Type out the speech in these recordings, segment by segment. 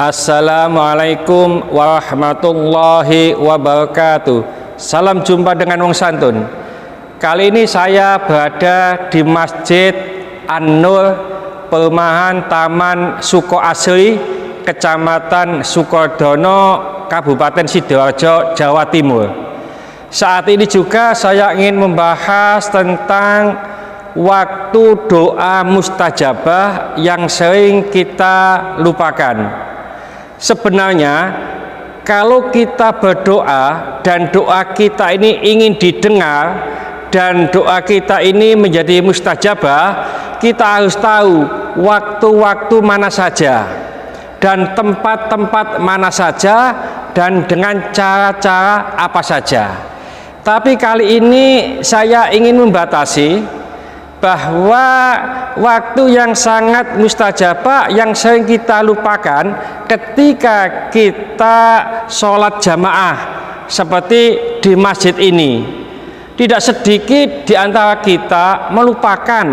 Assalamualaikum warahmatullahi wabarakatuh. Salam jumpa dengan wong santun. Kali ini saya berada di Masjid An-Nur, Perumahan Taman Suko Asri, Kecamatan Sukodono, Kabupaten Sidoarjo, Jawa Timur. Saat ini juga saya ingin membahas tentang waktu doa mustajabah yang sering kita lupakan. Sebenarnya kalau kita berdoa dan doa kita ini ingin didengar dan doa kita ini menjadi mustajabah, kita harus tahu waktu-waktu mana saja dan tempat-tempat mana saja dan dengan cara-cara apa saja. Tapi kali ini saya ingin membatasi bahwa waktu yang sangat mustajabah yang sering kita lupakan ketika kita sholat jamaah seperti di masjid ini. Tidak sedikit di antara kita melupakan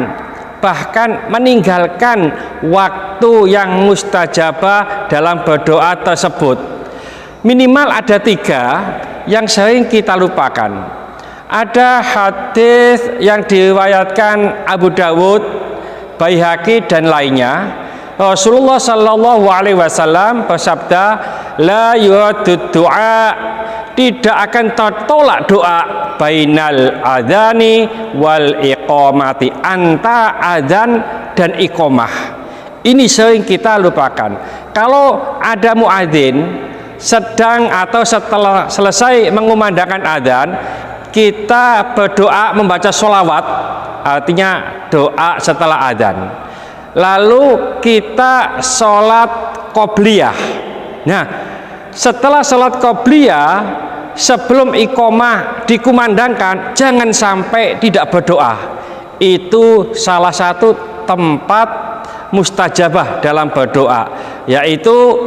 bahkan meninggalkan waktu yang mustajabah dalam berdoa tersebut. Minimal ada 3 yang sering kita lupakan. Ada hadis yang diriwayatkan Abu Dawud, Baihaqi dan lainnya. Rasulullah Shallallahu Alaihi Wasallam bersabda, la yuraddu doa, tidak akan tertolak doa bainal adani wal iqamati, antara adzan dan iqamah. Ini sering kita lupakan. Kalau ada muadzin sedang atau setelah selesai mengumandangkan adzan, kita berdoa membaca sholawat, artinya doa setelah adzan. Lalu kita sholat qobliyah. Nah, setelah sholat qobliyah, sebelum iqomah dikumandangkan, jangan sampai tidak berdoa. Itu salah satu tempat mustajabah dalam berdoa, yaitu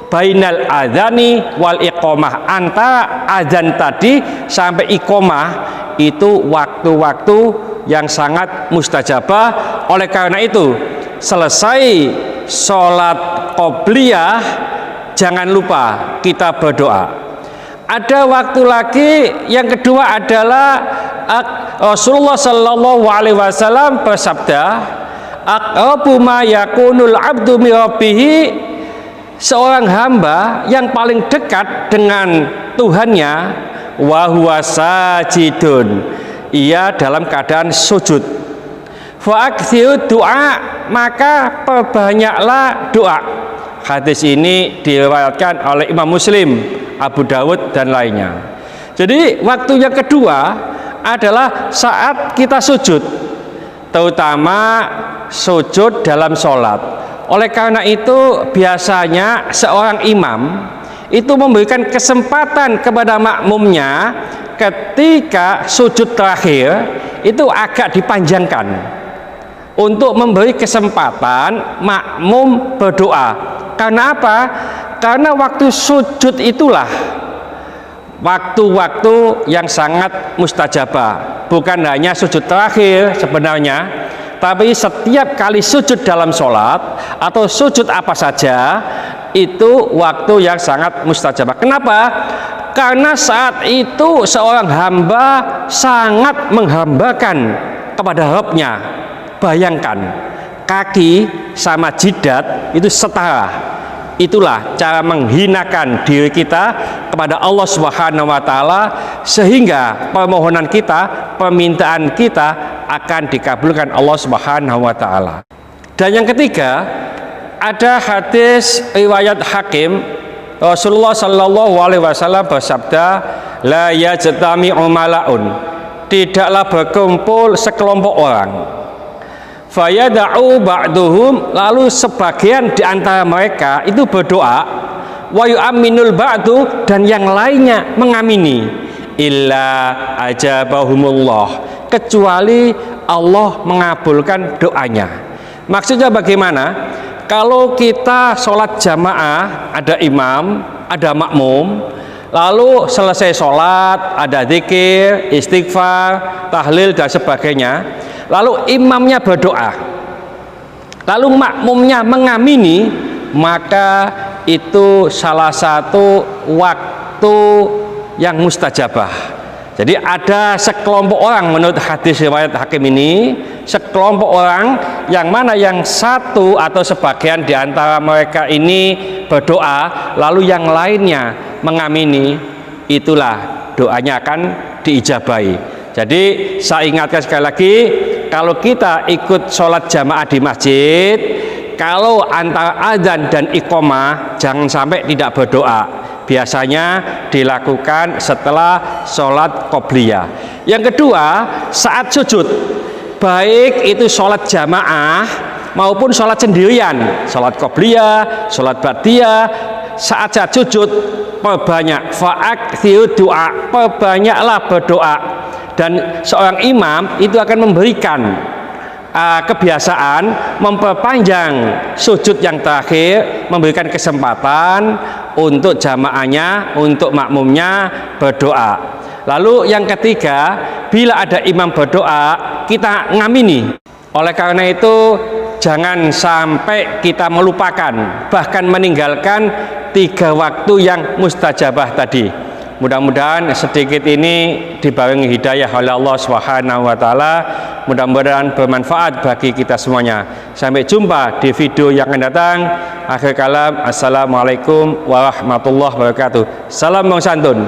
bainal adzani wal iqomah, antara adzan tadi sampai iqomah. Itu waktu-waktu yang sangat mustajabah. Oleh karena itu, selesai sholat qobliyah jangan lupa kita berdoa. Ada waktu lagi yang kedua adalah Rasulullah Shallallahu Alaihi Wasallam bersabda, aqrabu ma yakunul abdu min rabbih, seorang hamba yang paling dekat dengan Tuhannya, wa huwa sajidun, ia dalam keadaan sujud. Fa aktsiru doa, maka perbanyaklah doa. Hadis ini diriwayatkan oleh Imam Muslim, Abu Dawud dan lainnya. Jadi waktu yang kedua adalah saat kita sujud, terutama sujud dalam sholat. Oleh karena itu biasanya seorang imam itu memberikan kesempatan kepada makmumnya ketika sujud terakhir itu agak dipanjangkan untuk memberi kesempatan makmum berdoa. Karena apa? Karena waktu sujud itulah waktu-waktu yang sangat mustajabah. Bukan hanya sujud terakhir sebenarnya, tapi setiap kali sujud dalam sholat atau sujud apa saja, itu waktu yang sangat mustajabah. Kenapa? Karena saat itu seorang hamba sangat menghambakan kepada Rabb-nya. Bayangkan, kaki sama jidat itu setara. Itulah cara menghinakan diri kita kepada Allah Subhanahu wa Ta'ala, sehingga permohonan kita, permintaan kita akan dikabulkan Allah Subhanahu wa Ta'ala. Dan yang ketiga, ada hadis riwayat Hakim, Rasulullah Shallallahu Alaihi Wasallam bersabda, la yajtami'u mala'un, tidaklah berkumpul sekelompok orang, fayada'u ba'duhum, lalu sebagian di antara mereka itu berdoa, wa yu'minul ba'du, dan yang lainnya mengamini, illa ajabahumullah, kecuali Allah mengabulkan doanya. Maksudnya bagaimana? Kalau kita sholat jamaah, ada imam, ada makmum, lalu selesai sholat, ada zikir, istighfar, tahlil dan sebagainya, lalu imamnya berdoa, lalu makmumnya mengamini, maka itu salah satu waktu yang mustajabah. Jadi ada sekelompok orang menurut hadis riwayat Hakim ini, sekelompok orang yang mana yang satu atau sebagian di antara mereka ini berdoa, lalu yang lainnya mengamini, itulah doanya akan diijabahi. Jadi saya ingatkan sekali lagi, kalau kita ikut sholat jamaah di masjid, kalau antara azan dan iqomah jangan sampai tidak berdoa. Biasanya dilakukan setelah sholat qobliyah. Yang kedua, saat sujud, baik itu sholat jamaah maupun sholat sendirian, sholat qobliyah, sholat ba'diyah, saat sujud perbanyak, fa'aktsiru doa, perbanyaklah berdoa. Dan seorang imam itu akan memberikan kebiasaan memperpanjang sujud yang terakhir, memberikan kesempatan untuk jamaahnya, untuk makmumnya berdoa. Lalu yang ketiga, bila ada imam berdoa, kita ngamini. Oleh karena itu, jangan sampai kita melupakan, bahkan meninggalkan 3 waktu yang mustajabah tadi. Mudah-mudahan sedikit ini dibarengi hidayah oleh Allah Subhanahu wa taala. Mudah-mudahan bermanfaat bagi kita semuanya. Sampai jumpa di video yang akan datang. Akhir kalam, assalamualaikum warahmatullahi wabarakatuh. Salam Bang Santun.